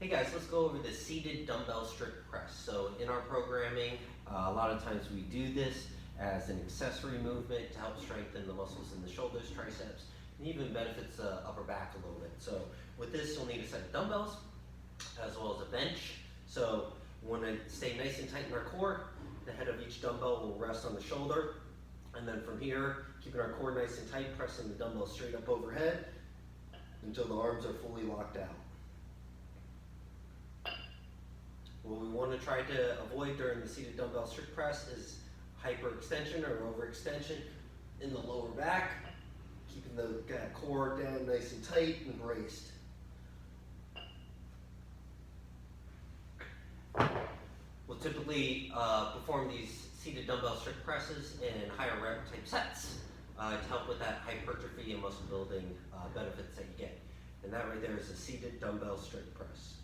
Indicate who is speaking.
Speaker 1: Hey guys, let's go over the seated dumbbell strict press. So in our programming, a lot of times we do this as an accessory movement to help strengthen the muscles in the shoulders, triceps, and even benefits the upper back a little bit. So with this, you'll need a set of dumbbells as well as a bench. So we want to stay nice and tight in our core. The head of each dumbbell will rest on the shoulder. And then from here, keeping our core nice and tight, pressing the dumbbell straight up overhead until the arms are fully locked out. What we want to try to avoid during the seated dumbbell strict press is hyperextension or overextension in the lower back, keeping the core down nice and tight and braced. We'll typically perform these seated dumbbell strict presses in higher rep type sets to help with that hypertrophy and muscle building benefits that you get. And that right there is a seated dumbbell strict press.